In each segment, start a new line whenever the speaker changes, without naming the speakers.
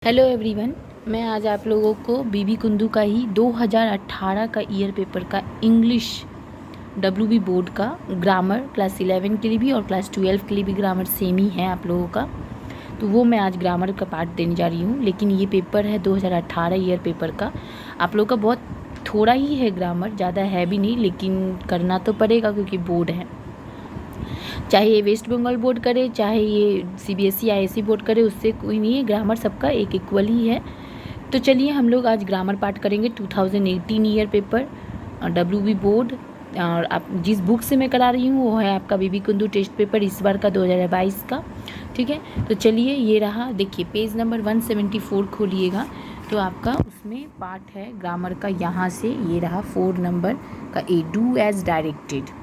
Hello everyone, मैं आज आप लोगों को बीबी कुंदू का ही 2018 का ईयर पेपर का इंग्लिश डब्ल्यूबी बोर्ड का ग्रामर क्लास 11 के लिए भी और क्लास 12 के लिए भी ग्रामर सेम ही है आप लोगों का। तो वो मैं आज ग्रामर का पार्ट देने जा रही हूँ, लेकिन ये पेपर है 2018 ईयर पेपर का। आप लोगों का बहुत थोड़ा ही है ग्रामर, ज़्यादा है भी नहीं, लेकिन करना तो पड़ेगा क्योंकि बोर्ड है। चाहे ये वेस्ट बंगाल बोर्ड करे, चाहे ये सीबीएसई आईएससी बोर्ड करे, उससे कोई नहीं है, ग्रामर सबका एक इक्वल ही है। तो चलिए हम लोग आज ग्रामर पार्ट करेंगे 2018 ईयर पेपर डब्ल्यूबी बोर्ड। और आप जिस बुक से मैं करा रही हूँ वो है आपका बीबी कुंदू टेस्ट पेपर इस बार का 2022 का। ठीक है, तो चलिए ये रहा, देखिए पेज नंबर 174 खोलिएगा तो आपका उसमें पार्ट है ग्रामर का। यहाँ से ये रहा 4 नंबर का ए, डू एज डायरेक्टेड।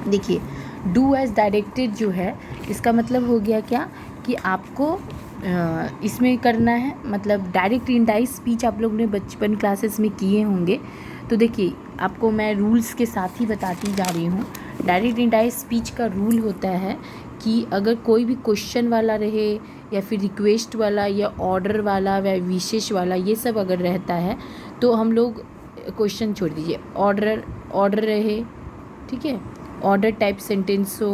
देखिए डू एज डायरेक्टेड जो है इसका मतलब हो गया क्या कि आपको इसमें करना है, मतलब डायरेक्ट इनडायरेक्ट स्पीच आप लोग ने बचपन क्लासेस में किए होंगे। तो देखिए आपको मैं रूल्स के साथ ही बताती जा रही हूँ। डायरेक्ट इनडायरेक्ट स्पीच का रूल होता है कि अगर कोई भी क्वेश्चन वाला रहे या फिर रिक्वेस्ट वाला या ऑर्डर वाला या विशेष वाला, ये सब अगर रहता है तो हम लोग क्वेश्चन छोड़ दीजिए, ऑर्डर रहे, ठीक है, ऑर्डर टाइप सेंटेंस हो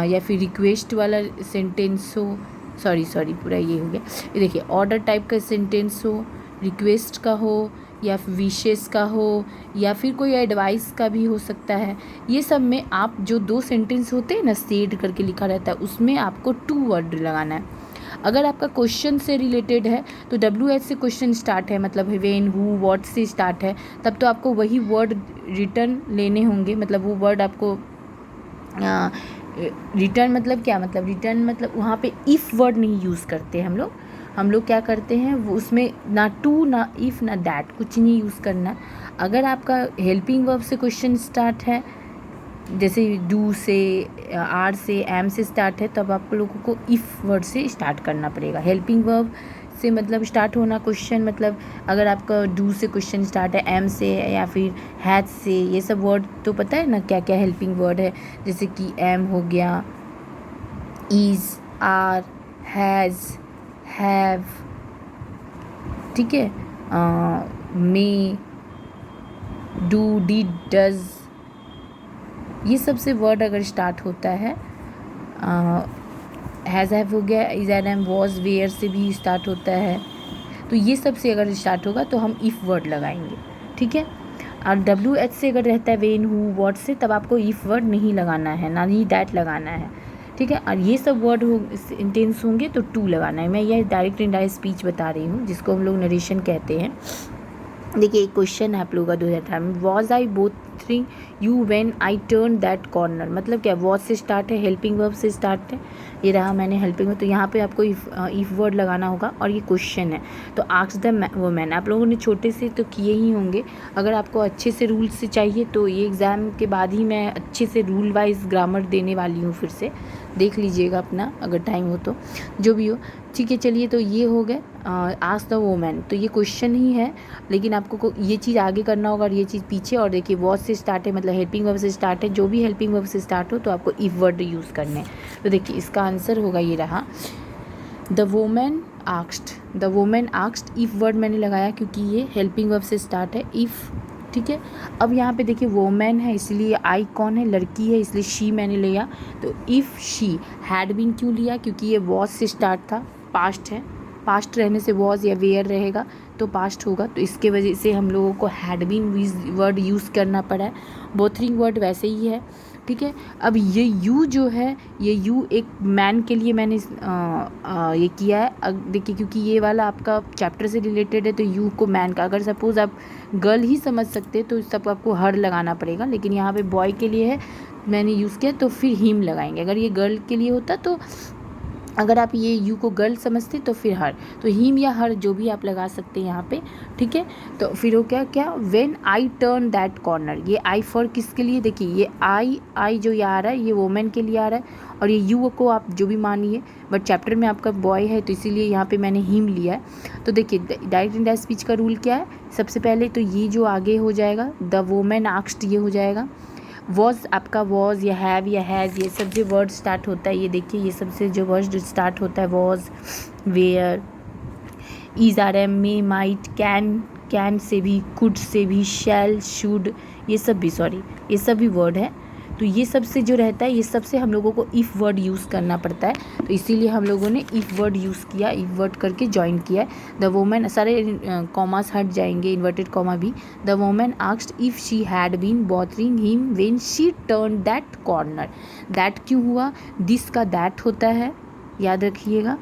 या फिर रिक्वेस्ट वाला सेंटेंस हो, सॉरी पूरा ये हो गया। ये देखिए ऑर्डर टाइप का सेंटेंस हो, रिक्वेस्ट का हो या फिर विशेष का हो या फिर कोई एडवाइस का भी हो सकता है। ये सब में आप जो 2 सेंटेंस होते हैं ना, सेड करके लिखा रहता है, उसमें आपको 2 वर्ड लगाना है। अगर आपका क्वेश्चन से रिलेटेड है तो डब्ल्यू एच से क्वेश्चन स्टार्ट है, मतलब व्हेन, हु, व्हाट से स्टार्ट है, तब तो आपको वही वर्ड रिटर्न लेने होंगे। मतलब वो वर्ड आपको रिटर्न मतलब क्या, मतलब रिटर्न मतलब वहाँ पे इफ़ वर्ड नहीं यूज़ करते हम लोग क्या करते हैं वो उसमें ना टू ना इफ़ ना दैट, कुछ नहीं यूज़ करना। अगर आपका हेल्पिंग वर्ब से क्वेश्चन स्टार्ट है, जैसे डू से, आर से, एम से स्टार्ट है, तब आप लोगों को इफ़ वर्ड से स्टार्ट करना पड़ेगा। हेल्पिंग वर्ब से मतलब स्टार्ट होना क्वेश्चन, मतलब अगर आपका डू से क्वेश्चन स्टार्ट है, एम से या फिर हैज से, ये सब वर्ड तो पता है ना क्या क्या हेल्पिंग वर्ड है, जैसे कि एम हो गया, इज़, आर, हैज़, हैव, ठीक है, मे, डू, डिड, डज, ये सब से वर्ड अगर स्टार्ट होता है, हैज़, हैव हो गया, is, an, am, was, were से भी स्टार्ट होता है। तो ये सब से अगर स्टार्ट होगा तो हम इफ़ वर्ड लगाएंगे, ठीक है। और डब्ल्यू एच से अगर रहता है व्हेन, हु, व्हाट से, तब आपको इफ़ वर्ड नहीं लगाना है, ना ही दैट लगाना है, ठीक है। और ये सब वर्ड हो सेंटेंस होंगे तो 2 लगाना है। मैं ये डायरेक्ट इनडायरेक्ट स्पीच बता रही हूँ, जिसको हम लोग नरेशन कहते हैं। देखिए एक क्वेश्चन है आप लोगों का 2018 में, was I bothering you when I turn that corner, मतलब क्या, वॉज से स्टार्ट है, हेल्पिंग वर्ब से स्टार्ट है, ये रहा मैंने हेल्पिंग वर्ब। तो यहाँ पे आपको इफ़ वर्ड लगाना होगा और ये क्वेश्चन है। तो आस्क द वुमेन आप लोगों ने छोटे से तो किए ही होंगे। अगर आपको अच्छे से रूल से चाहिए तो ये एग्ज़ाम के बाद ही मैं अच्छे से रूल वाइज ग्रामर देने वाली हूँ, फिर से देख लीजिएगा अपना अगर टाइम हो तो, जो भी हो, ठीक है। चलिए तो ये हो गए आस्क द वुमेन, तो ये क्वेश्चन ही है, लेकिन आपको ये चीज़ आगे करना होगा और ये चीज़ पीछे। और देखिए वॉज से स्टार्ट है, मतलब हेल्पिंग वर्ब से स्टार्ट है, जो भी हेल्पिंग वर्ब से स्टार्ट हो तो आपको इफ़ वर्ड यूज़ करने। तो देखिए इसका आंसर होगा ये रहा, the women asked, the women asked, if word मैंने लगाया क्योंकि ये हेल्पिंग वर्ब से स्टार्ट है, इफ़, ठीक है। अब यहाँ पे देखिए वोमेन है इसलिए आई कौन है, लड़की है, इसलिए शी मैंने लिया। तो इफ़ शी हैड बीन क्यों लिया, क्योंकि ये वॉज से स्टार्ट था, पास्ट है, पास्ट रहने से वॉज या वेयर रहेगा तो पास्ट होगा, तो इसके वजह से हम लोगों को हैड बीन वर्ड यूज़ करना पड़ा है। बोथरिंग वर्ड वैसे ही है, ठीक है। अब ये यू जो है, ये यू एक मैन के लिए मैंने ये किया है। देखिए क्योंकि ये वाला आपका चैप्टर से रिलेटेड है तो यू को मैन का, अगर सपोज़ आप गर्ल ही समझ सकते तो सब आपको हर लगाना पड़ेगा, लेकिन यहाँ पे बॉय के लिए है मैंने यूज़ किया तो फिर हिम लगाएंगे। अगर ये गर्ल के लिए होता तो, अगर आप ये यू को गर्ल समझते तो फिर हर, तो हिम या हर जो भी आप लगा सकते हैं यहाँ पे, ठीक है। तो फिर वो क्या when I turn that corner, ये आई फॉर किसके लिए, देखिए ये आई जो ये आ रहा है ये वोमेन के लिए आ रहा है, और ये यू को आप जो भी मानिए, बट चैप्टर में आपका बॉय है तो इसीलिए यहाँ पे मैंने हिम लिया है। तो देखिए डायरेक्ट इनडायरेक्ट स्पीच का रूल क्या है, सबसे पहले तो ये जो आगे हो जाएगा द वुमेन आस्क्ड, ये हो जाएगा। वॉज आपका वॉज या हैव या हैज़, ये सब जो वर्ड स्टार्ट होता है, ये देखिए ये सबसे जो वर्ड स्टार्ट होता है, was, were, is are am, may, might, can से भी, कुड से भी, शैल, शुड, ये सब भी ये सब भी वर्ड है। तो ये सब से जो रहता है, ये सब से हम लोगों को इफ़ वर्ड यूज़ करना पड़ता है। तो इसीलिए हम लोगों ने इफ़ वर्ड यूज़ किया, इफ़ वर्ड करके जॉइन किया है। द वोमेन, सारे कॉमास हट जाएंगे, इन्वर्टेड कॉमा भी। The women asked if she had been bothering him when she turn that corner. That क्यों हुआ? दिस का दैट होता है, याद रखिएगा।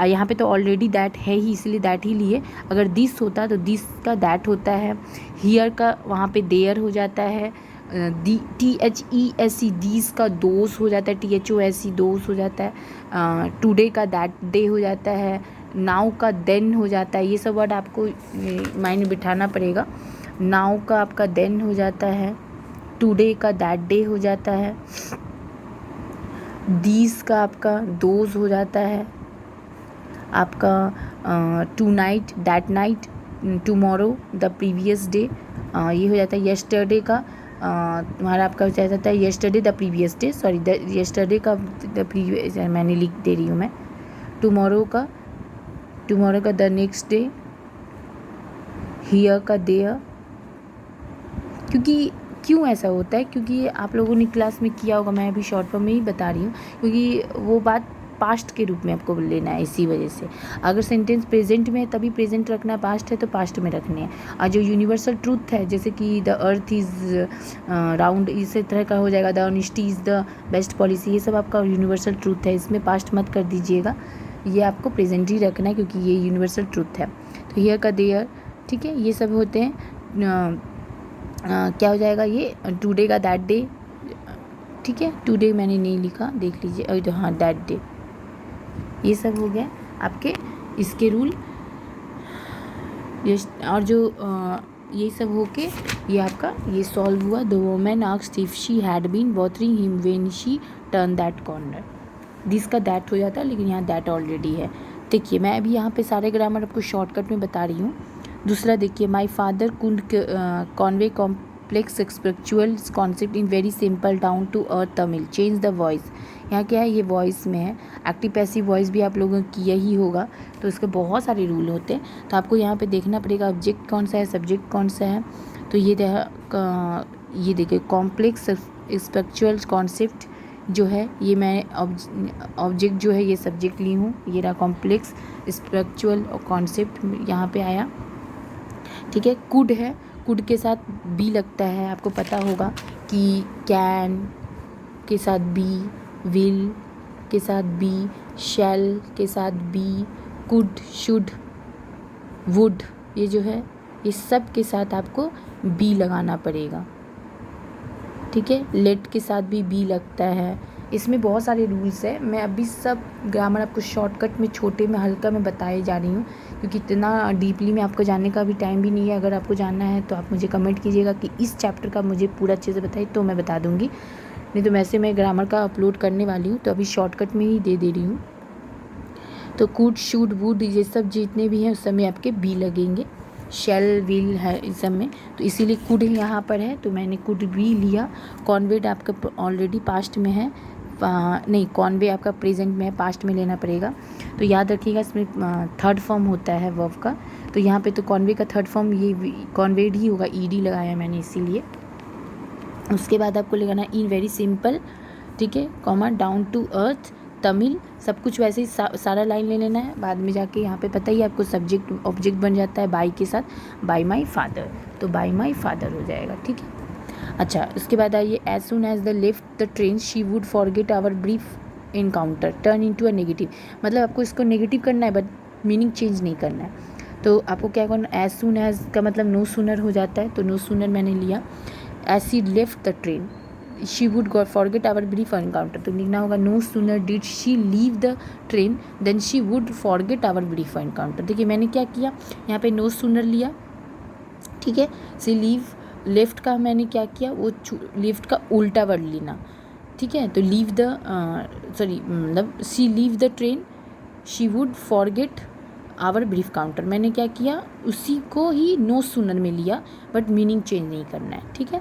यहाँ पे तो ऑलरेडी दैट है ही, इसलिए दैट ही लिए। अगर दिस होता तो दिस का दैट होता है। हियर का वहाँ पे देयर हो जाता है। THESE दीस का दोस हो जाता है, THOSE दोस हो जाता है। टुडे का दैट डे हो जाता है। नाउ का देन हो जाता है। ये सब वर्ड आपको माइंड में बिठाना पड़ेगा। नाउ का आपका देन हो जाता है। टुडे का दैट डे हो जाता है। दीस का आपका दोज हो जाता है। आपका tonight, that night, tomorrow, the previous day, ये हो जाता है। यस्टरडे का तुम्हारा आपका हो जाता है yesterday the previous day, sorry the yesterday का द प्रीवियस, मैंने लिख दे रही हूँ मैं। टुमारो का द नेक्स्ट डे। हियर का देयर। क्यों ऐसा होता है? क्योंकि आप लोगों ने क्लास में किया होगा, मैं अभी शॉर्ट फॉर्म में ही बता रही हूँ, क्योंकि वो बात पास्ट के रूप में आपको लेना है। इसी वजह से अगर सेंटेंस प्रेजेंट में है तभी प्रेजेंट रखना है, पास्ट है तो पास्ट में रखने हैं। और जो यूनिवर्सल ट्रूथ है, जैसे कि द अर्थ इज़ राउंड, इस तरह का हो जाएगा। The honesty is the best policy, ये सब आपका यूनिवर्सल ट्रूथ है, इसमें पास्ट मत कर दीजिएगा, ये आपको प्रेजेंट ही रखना है क्योंकि ये यूनिवर्सल ट्रूथ है। तो हियर का देयर, ठीक है, ये सब होते हैं। क्या हो जाएगा ये? टुडे का दैट डे, ठीक है। टुडे मैंने नहीं लिखा, देख लीजिए। अभी तो हाँ, दैट डे, ये सब हो गया आपके इसके रूल। और जो ये सब होके ये आपका ये सॉल्व हुआ। The women asked if she had been bothering him when she turn that corner. This का दैट हो जाता है, लेकिन यहाँ दैट ऑलरेडी है। देखिए मैं अभी यहाँ पे सारे ग्रामर आपको शॉर्टकट में बता रही हूँ। दूसरा देखिए, my father could convey complex spiritual concept in very simple down to earth Tamil. Change the voice, यहाँ क्या है, ये वॉइस में है। एक्टिव पैसिव वॉइस भी आप लोगों ने किया ही होगा, तो इसके बहुत सारे रूल होते हैं। तो आपको यहाँ पे देखना पड़ेगा ऑब्जेक्ट कौन सा है, सब्जेक्ट कौन सा है। तो ये देखिए कॉम्प्लेक्स स्पिरिचुअल कॉन्सेप्ट जो है, ये मैं ऑब्जेक्ट जो है ये सब्जेक्ट ली हूँ। ये रहा कॉम्प्लेक्स स्पिरिचुअल कॉन्सेप्ट, यहाँ पे आया, ठीक है। कुड है, कुड के साथ बी लगता है, आपको पता होगा कि कैन के साथ बी, विल के साथ बी, शैल के साथ बी, कुड, शुड, वुड, ये जो है ये सब के साथ आपको बी लगाना पड़ेगा, ठीक है। लेट के साथ भी बी लगता है। इसमें बहुत सारे रूल्स है। मैं अभी सब ग्रामर आपको शॉर्टकट में, छोटे में, हल्का में बताए जा रही हूँ, क्योंकि इतना डीपली में आपको जानने का भी टाइम भी नहीं है। अगर आपको जानना है तो आप मुझे कमेंट कीजिएगा कि इस चैप्टर का मुझे पूरा अच्छे से बताइए, तो मैं बता दूँगी। नहीं तो वैसे मैं ग्रामर का अपलोड करने वाली हूँ, तो अभी शॉर्टकट में ही दे रही हूँ। तो कुड, शुड, वुड, ये सब जितने भी हैं उस समय आपके बी लगेंगे। शेल, विल है इस सब में, तो इसीलिए कुड यहाँ पर है, तो मैंने कुड भी लिया। कॉन्वेड आपका ऑलरेडी पास्ट में है, नहीं कॉन्वे आपका प्रेजेंट में है, पास्ट में लेना पड़ेगा। तो याद रखिएगा इसमें थर्ड फॉर्म होता है वर्ब का, तो यहाँ पे तो कॉन्वे का थर्ड फॉर्म ये कॉन्वेड ही होगा, ईडी लगाया मैंने इसीलिए। उसके बाद आपको लगाना इन वेरी सिंपल, ठीक है, comma, down to earth Tamil, सब कुछ वैसे ही सारा लाइन ले लेना है। बाद में जाके यहाँ पे पता ही आपको सब्जेक्ट ऑब्जेक्ट बन जाता है बाई के साथ, बाई माई फादर, तो बाई माई फादर हो जाएगा, ठीक है। अच्छा, उसके बाद आइए, as soon as the left the train she would forget our brief encounter turn into a negative. मतलब आपको इसको नेगेटिव करना है, बट मीनिंग चेंज नहीं करना है। तो आपको क्या करना, एज सुन एज का मतलब नो सूनर हो जाता है, तो नो सूनर मैंने लिया। As she left the train she would forget our brief encounter, तो लिखना होगा no sooner did she leave the train than she would forget our brief encounter. देखिए मैंने क्या किया, यहाँ पे नो सूनर लिया, ठीक है। सी लीव, लेफ्ट का मैंने क्या किया, वो लेफ्ट का उल्टा वर्ड लेना, ठीक है। तो लीव द मतलब she leave the train she would forget our brief counter, मैंने क्या किया, उसी को ही नो सूनर में लिया, बट मीनिंग चेंज नहीं करना है, ठीक है।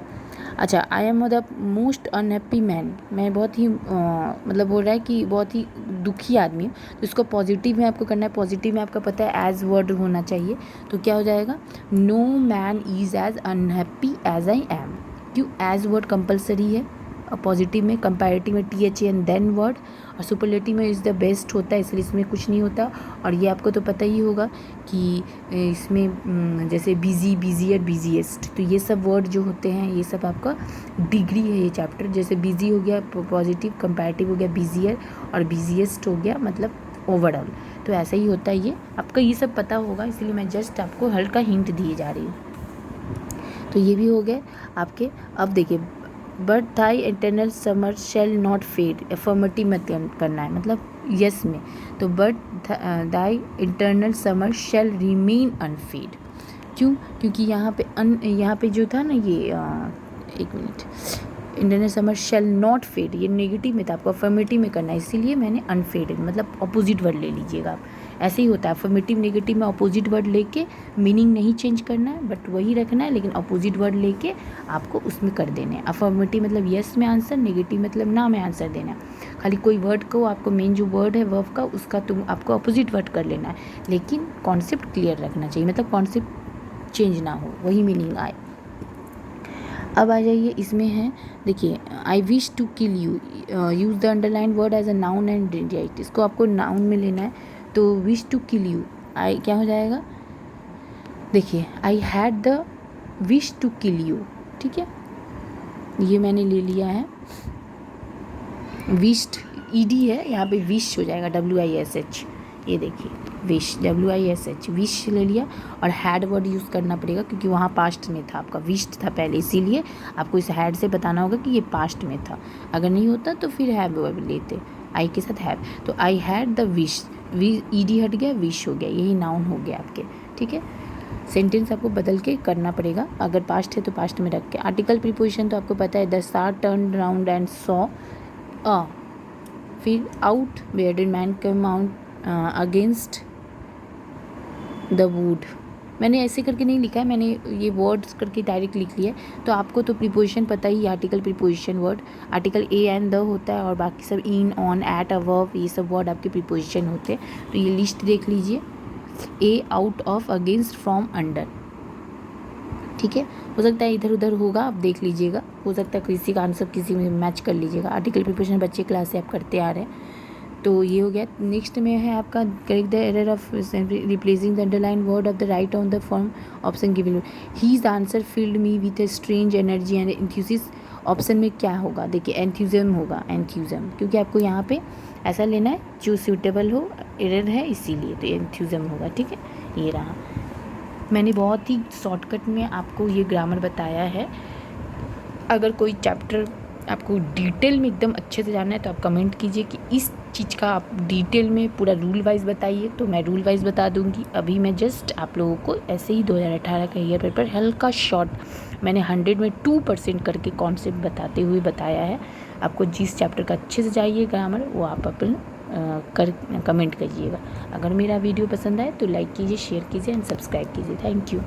अच्छा, I am the most unhappy man, मैं बहुत ही मतलब बोल रहा है कि बहुत ही दुखी आदमी हूँ, तो इसको पॉजिटिव में आपको करना है। पॉजिटिव में आपको पता है एज वर्ड होना चाहिए, तो क्या हो जाएगा, no man is as unhappy as I am. क्यों, एज वर्ड कंपलसरी है, और पॉजिटिव में कंपैरेटिव में T H N than word, और सुपरलेटिव में इज़ द बेस्ट होता है, इसलिए इसमें कुछ नहीं होता। और ये आपको तो पता ही होगा कि इसमें जैसे बिजी, बिजियर, बिजीएस्ट, तो ये सब वर्ड जो होते हैं ये सब आपका डिग्री है ये चैप्टर। जैसे बिजी हो गया पॉजिटिव, कंपैरेटिव हो गया बिजियर, और बिजीएस्ट हो गया मतलब ओवरऑल। तो ऐसा ही होता है, ये आपका ये सब पता होगा, इसलिए मैं जस्ट आपको हल्का हिंट दिए जा रही हूँ। तो ये भी हो गए आपके। अब देखिए, but thy internal summer shall not fade, affirmative मत करना है, मतलब यस में। तो but thy internal summer shall remain unfade. क्यों, क्योंकि यहाँ पे जो था ना ये एक minute, internal summer shall not fade, ये नेगेटिव में था, आपको अफर्मेटिव में करना है, इसीलिए मैंने अनफेडेड मतलब अपोजिट वर्ड ले लीजिएगा आप। ऐसे ही होता है, अफर्मेटिव नेगेटिव में अपोजिट वर्ड लेके मीनिंग नहीं चेंज करना है, बट वही रखना है, लेकिन अपोजिट वर्ड लेके आपको उसमें कर देने हैं। अफर्मेटिव मतलब यस में आंसर, नेगेटिव मतलब ना में आंसर देना है। खाली कोई वर्ड को आपको मेन जो वर्ड है वर्ब का, उसका तुम आपको अपोजिट वर्ड कर लेना है, लेकिन कॉन्सेप्ट क्लियर रखना चाहिए, मतलब कॉन्सेप्ट चेंज ना हो, वही मीनिंग आए। अब आ जाइए, इसमें है देखिए, I wish to kill you, use the underline word as a noun and digit, इसको आपको नाउन में लेना है। तो wish to kill you, I क्या हो जाएगा, देखिए I had the wish to kill you, ठीक है, ये मैंने ले लिया है। विश्ड ईडी है यहाँ पे, विश हो जाएगा WISH, ये देखिए विश WISH, विश ले लिया। और हैड वर्ड यूज़ करना पड़ेगा क्योंकि वहाँ पास्ट में था, आपका विश्ड था पहले, इसीलिए आपको इस हैड से बताना होगा कि ये पास्ट में था। अगर नहीं होता तो फिर हैव वर्ड लेते, आई के साथ हैव। तो आई हैड द विश, ईडी हट गया, विश हो गया, यही नाउन हो गया आपके, ठीक है। सेंटेंस आपको बदल के करना पड़ेगा, अगर पास्ट है तो पास्ट में रख के। आर्टिकल प्रीपोजिशन तो आपको पता है, the star turn round and saw a, फिर out bearded man come out against the wood. मैंने ऐसे करके नहीं लिखा है, मैंने ये वर्ड्स करके डायरेक्ट लिख लिया है। तो आपको तो प्रीपोजिशन पता ही, article preposition word, article a and the होता है, और बाकी सब इन, ऑन, एट, अबव, ये सब वर्ड आपके प्रीपोजिशन होते हैं। तो ये लिस्ट देख लीजिए, a, out of, against, from, under, ठीक है। हो सकता है इधर उधर होगा, आप देख लीजिएगा, हो सकता है किसी का आंसर किसी में मैच कर लीजिएगा। आर्टिकल प्रिपरेशन बच्चे क्लास से आप करते आ रहे हैं, तो ये हो गया। नेक्स्ट में है आपका, correct the error of replacing the underline word of the right on the form option given. His answer filled me with a strange energy and enthusiasm. Option में क्या होगा, देखिए एंथ्यूजम होगा, एंथ्यूजम, क्योंकि आपको यहाँ पे ऐसा लेना है जो सूटेबल हो, एरर है इसीलिए, तो एंथ्यूजम होगा, ठीक है। ये रहा, मैंने बहुत ही शॉर्टकट में आपको ये ग्रामर बताया है। अगर कोई चैप्टर आपको डिटेल में एकदम अच्छे से जानना है तो आप कमेंट कीजिए कि इस चीज़ का आप डिटेल में पूरा रूल वाइज बताइए, तो मैं रूल वाइज बता दूंगी। अभी मैं जस्ट आप लोगों को ऐसे ही 2018 का ईयर पेपर हल्का शॉर्ट, मैंने 100 में 2% करके कॉन्सेप्ट बताते हुए बताया है। आपको जिस चैप्टर का अच्छे से चाहिए ग्रामर, वो आप अपन कमेंट करिएगा। अगर मेरा वीडियो पसंद आए तो लाइक कीजिए, शेयर कीजिए एंड सब्सक्राइब कीजिए। Thank you.